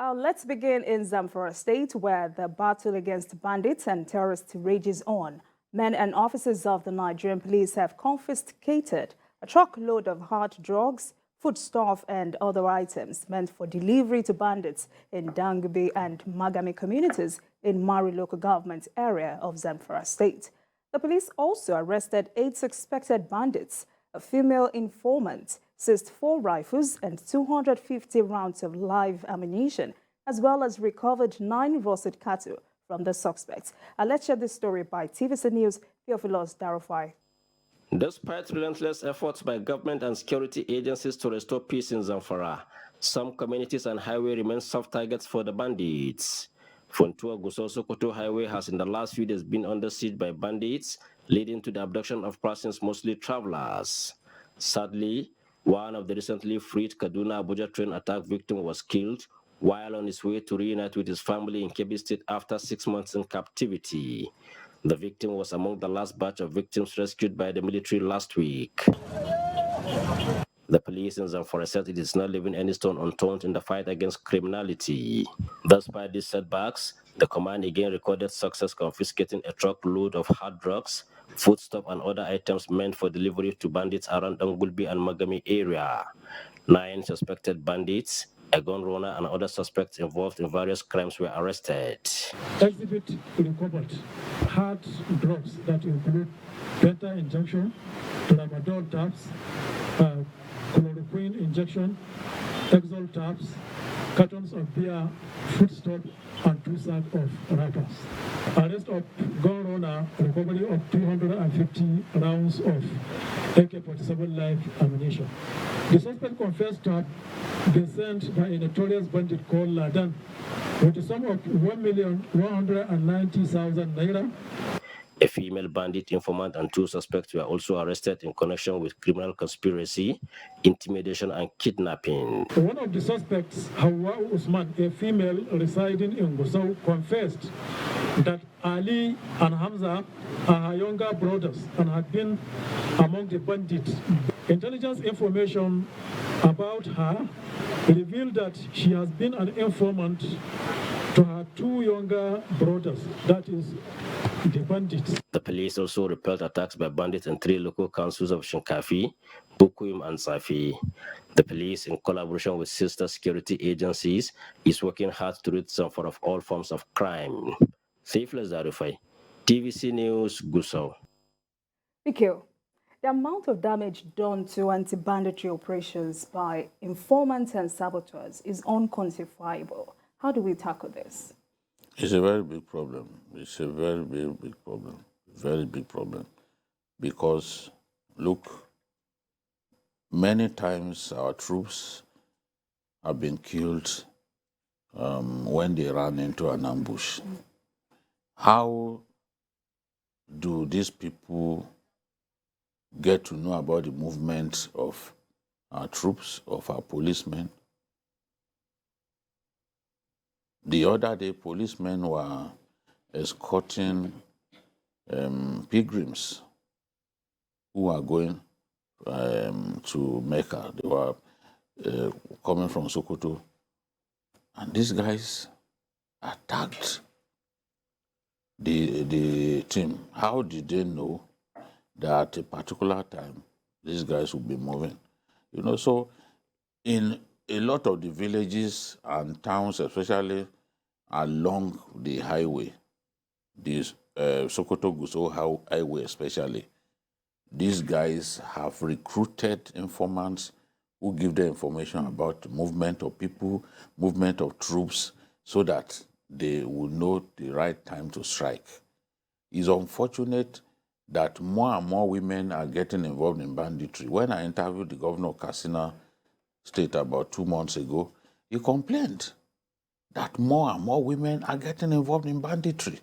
Let's begin in Zamfara State, where the battle against bandits and terrorists rages on. Men and officers of the Nigerian Police have confiscated a truckload of hard drugs, foodstuff, and other items meant for delivery to bandits in Dangulbi and Magami communities in Maru local government area of Zamfara State. The police also arrested 8 suspected bandits, a female informant, seized 4 rifles and 250 rounds of live ammunition, as well as recovered 9 rustled cattle from the suspects. Let's share this story by TVC News' Theophilos Darufai. Despite relentless efforts by government and security agencies to restore peace in Zamfara, some communities and highways remain soft targets for the bandits. Funtua-Gusau-Sokoto Highway has in the last few days been under siege by bandits, leading to the abduction of persons, mostly travelers. Sadly, one of the recently freed Kaduna-Abuja train attack victims was killed while on his way to reunite with his family in Kebbi State after 6 months in captivity. The victim was among the last batch of victims rescued by the military last week. The police in Zamfara said it is not leaving any stone unturned in the fight against criminality. Despite these setbacks, the command again recorded success confiscating a truckload of hard drugs, foodstuff, and other items meant for delivery to bandits around Dangulbi and Magami area. 9 suspected bandits, a gun runner, and other suspects involved in various crimes were arrested. Exhibit recovered hard drugs that include beta injection, tramadol tabs, chloroquine injection, Exol tabs, cartons of beer, foodstuff, and 2 sacks of wrappers. Arrest of gun runner, recovery of 250 rounds of AK-47 live ammunition. The suspect confessed to have been sent by a notorious bandit called Ladan with a sum of 1,190,000 naira. A female bandit informant and 2 suspects were also arrested in connection with criminal conspiracy, intimidation, and kidnapping. One of the suspects, Hawa Usman, a female residing in Gusau, confessed that Ali and Hamza are her younger brothers and had been among the bandits. Intelligence information about her revealed that she has been an informant to her 2 younger brothers, that is, the bandits. The police also repelled attacks by bandits in 3 local councils of Shinkafi, Bukuim, and Safi. The police, in collaboration with sister security agencies, is working hard to rid Zamfara of all forms of crime. Theophilos Darufai, TVC News, Gusau. Thank you. The amount of damage done to anti-banditry operations by informants and saboteurs is unquantifiable. How do we tackle this? It's a very big problem. It's a very, very big problem. Very big problem. Because, look, many times our troops have been killed when they ran into an ambush. How do these people get to know about the movement of our troops, of our policemen? The other day, policemen were escorting pilgrims who are going to Mecca. They were coming from Sokoto. And these guys attacked the team. How did they know that at a particular time, these guys would be moving? You know, so in a lot of the villages and towns, especially along the highway, this Sokoto-Gusau highway especially, these guys have recruited informants who give them information about the movement of people, movement of troops, so that they will know the right time to strike. It's unfortunate that more and more women are getting involved in banditry. When I interviewed the governor of Katsina State about 2 months ago, he complained that more and more women are getting involved in banditry,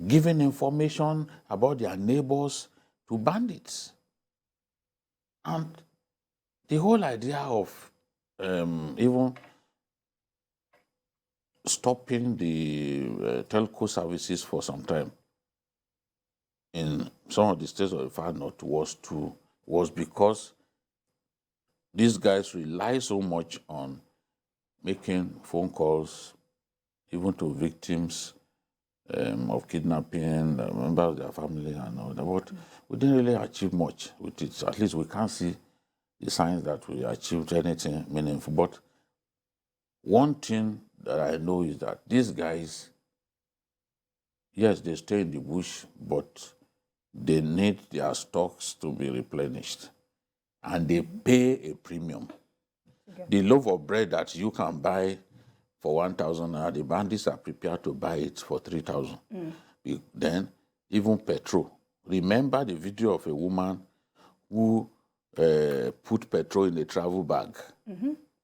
giving information about their neighbors to bandits. And the whole idea of even stopping the telco services for some time in some of the states of the far north was because these guys rely so much on making phone calls, even to victims of kidnapping, members of their family and all that. But we didn't really achieve much with it. At least we can't see the signs that we achieved anything meaningful. But one thing that I know is that these guys, yes, they stay in the bush, but they need their stocks to be replenished. And they pay a premium. Okay. The loaf of bread that you can buy for 1,000, the bandits are prepared to buy it for 3,000. Then, even petrol. Remember the video of a woman who put petrol in a travel bag,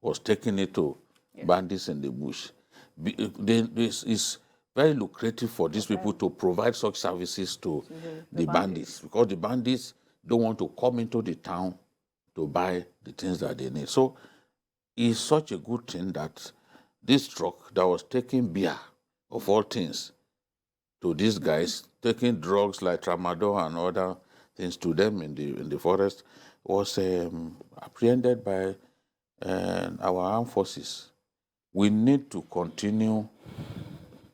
was taking it to bandits in the bush. This is very lucrative for these people to provide such services to the bandits, because the bandits don't want to come into the town to buy the things that they need. So it's such a good thing that this truck that was taking beer, of all things, to these guys, taking drugs like tramadol and other things to them in the forest, was apprehended by our armed forces. We need to continue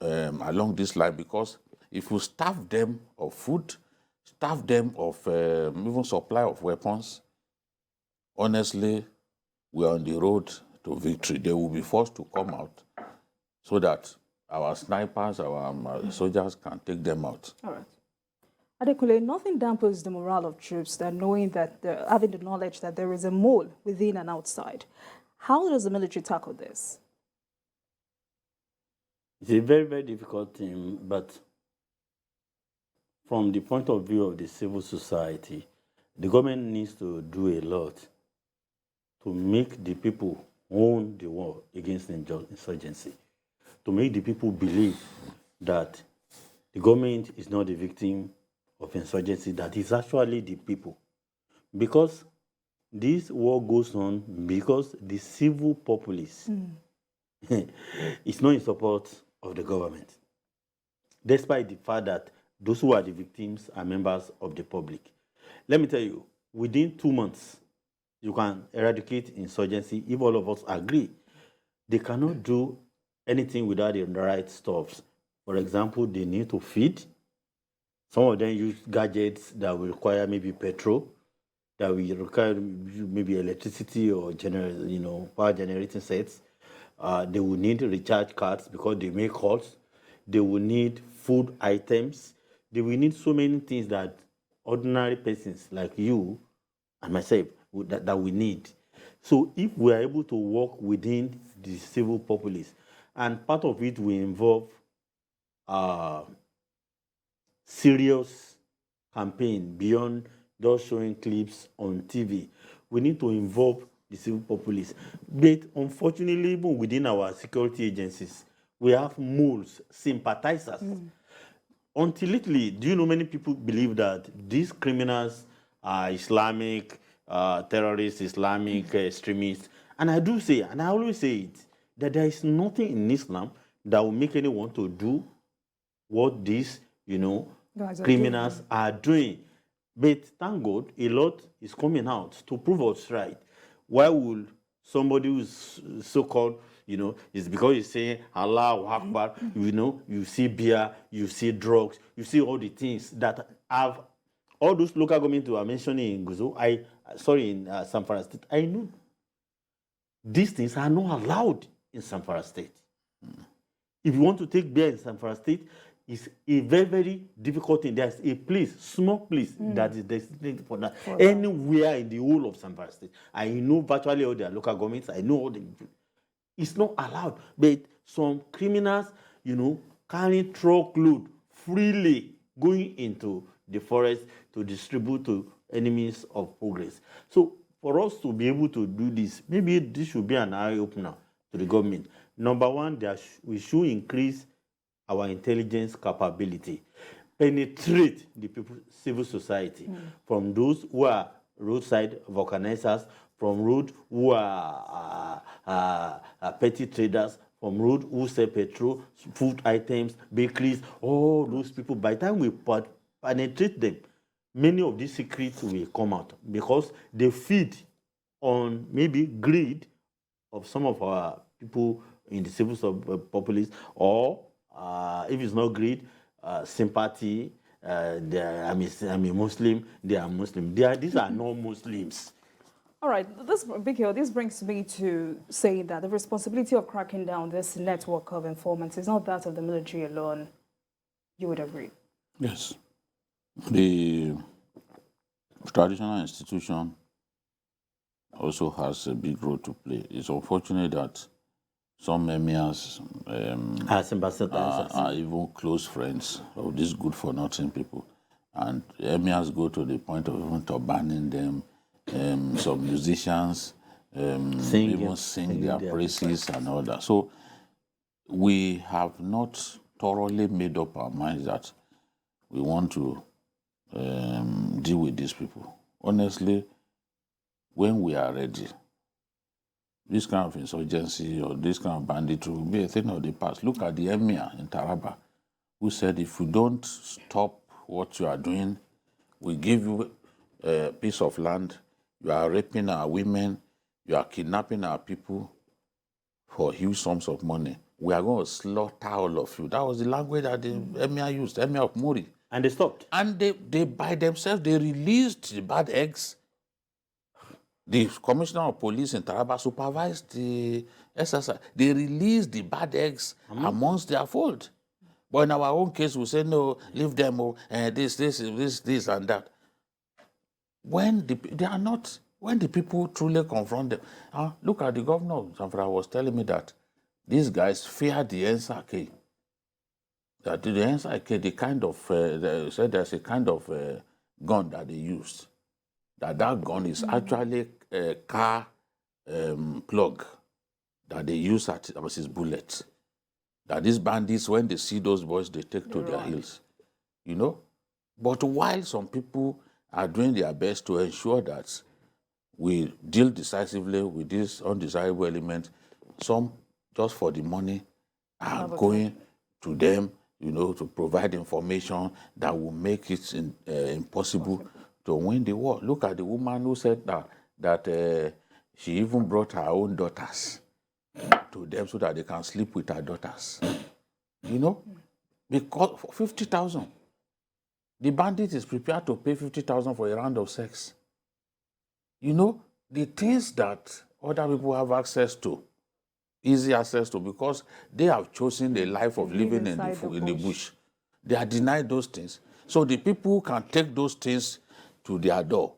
along this line, because if you starve them of food, starve them of even supply of weapons, honestly, we are on the road to victory. They will be forced to come out so that our snipers, our soldiers can take them out. All right. Adekule, nothing dampens the morale of troops than knowing that, having the knowledge that there is a mole within and outside. How does the military tackle this? It's a very, very difficult thing, but from the point of view of the civil society, the government needs to do a lot to make the people own the war against insurgency, to make the people believe that the government is not the victim of insurgency, that is actually the people. Because this war goes on because the civil populace is not in support of the government, despite the fact that those who are the victims are members of the public. Let me tell you, within 2 months, you can eradicate insurgency if all of us agree. They cannot do anything without the right stuffs. For example, they need to feed. Some of them use gadgets that will require maybe petrol, that will require maybe electricity or power generating sets. They will need recharge cards because they make calls. They will need food items. They will need so many things that ordinary persons like you and myself that we need. So if we are able to work within the civil populace, and part of it will involve serious campaign beyond just showing clips on TV, we need to involve the civil populace. But unfortunately, even within our security agencies, we have moles, sympathizers. Until lately, do you know many people believe that these criminals are Islamic, terrorists, Islamic extremists? And I do say, and I always say it, that there is nothing in Islam that will make anyone to do what these, criminals are doing. But thank God, a lot is coming out to prove us right. Why would somebody who's so-called, it's because he's saying Allah Akbar, you see beer, you see drugs, you see all the things that have, all those local governments you are mentioning in in Zamfara State, I know these things are not allowed in Zamfara State. If you want to take beer in Zamfara State, it's a very, very difficult thing. There's a place, small place, that is designated for that. Anywhere in the whole of Zamfara State. I know virtually all their local governments. I know all the... It's not allowed. But some criminals, carrying truckload freely going into the forest to distribute to enemies of progress. So for us to be able to do this, maybe this should be an eye-opener to the government. Number one, we should increase our intelligence capability, penetrate the civil society, from those who are roadside vulcanizers, from road who are petty traders, from road who sell petrol, food items, bakeries, all those people. By the time we penetrate them, many of these secrets will come out because they feed on maybe greed of some of our people in the civil populace, or if it's not greed, sympathy. I'm a Muslim. They are Muslim. These are non-Muslims. All right, this brings me to say that the responsibility of cracking down this network of informants is not that of the military alone. You would agree? Yes. The traditional institution also has a big role to play. It's unfortunate that some emirs are even close friends of these good-for-nothing people. And emirs go to the point of even banning them. Some musicians even sing their praises and all that. So we have not thoroughly made up our minds that we want to deal with these people. Honestly, when we are ready, this kind of insurgency or this kind of banditry will be a thing of the past. Look at the emir in Taraba, who said, if you don't stop what you are doing, we give you a piece of land, you are raping our women, you are kidnapping our people for huge sums of money. We are going to slaughter all of you. That was the language that the emir used, emir of Muri. And they stopped. And they by themselves, they released the bad eggs. The commissioner of police in Taraba supervised the exercise. They released the bad eggs amongst their fold. But in our own case, we say, no, leave them, this, and that. When the people truly confront them, look at the governor of Zamfara was telling me that these guys fear the NSAK. That the NSAK, the kind of, they said there's a kind of gun that they used. That gun is actually a car plug that they use as its bullet. That these bandits, when they see those boys, they take to their heels. You know? But while some people are doing their best to ensure that we deal decisively with this undesirable element, some, just for the money, are going to them, to provide information that will make it impossible to win the war. Look at the woman who said that she even brought her own daughters to them so that they can sleep with her daughters. Because for 50,000, the bandit is prepared to pay 50,000 for a round of sex. The things that other people have access to, easy access to, because they have chosen the life of living in the bush. They are denied those things. So the people who can take those things to their door,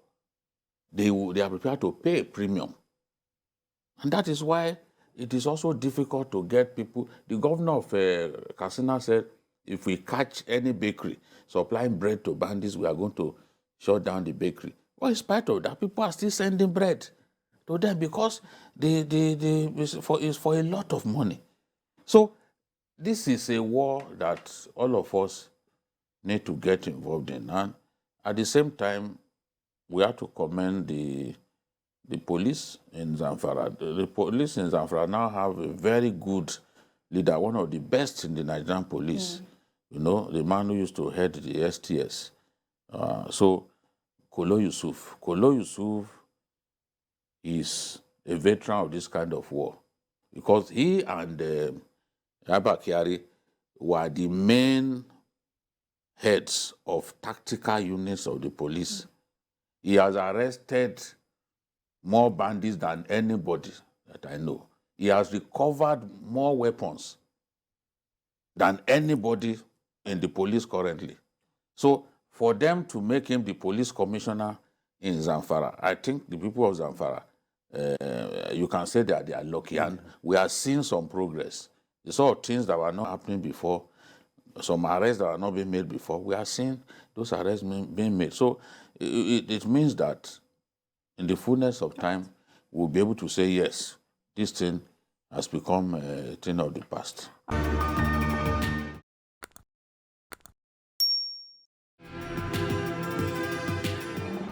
they are prepared to pay a premium. And that is why it is also difficult to get people. The governor of Katsina said, if we catch any bakery supplying bread to bandits, we are going to shut down the bakery. Well, in spite of that, people are still sending bread to them because it's for a lot of money. So this is a war that all of us need to get involved in. And at the same time, we have to commend the police in Zamfara. The police in Zamfara now have a very good leader, one of the best in the Nigerian police. The man who used to head the STS. So, Kolo Yusuf. Kolo Yusuf is a veteran of this kind of war because he and Abba Kyari were the main heads of tactical units of the police. He has arrested more bandits than anybody that I know. He has recovered more weapons than anybody in the police currently. So for them to make him the police commissioner in Zamfara, I think the people of Zamfara, you can say that they are lucky. And we are seeing some progress. The sort of things that were not happening before, some arrests that were not being made before, we are seeing those arrests being made. So it means that in the fullness of time, we'll be able to say, yes, this thing has become a thing of the past.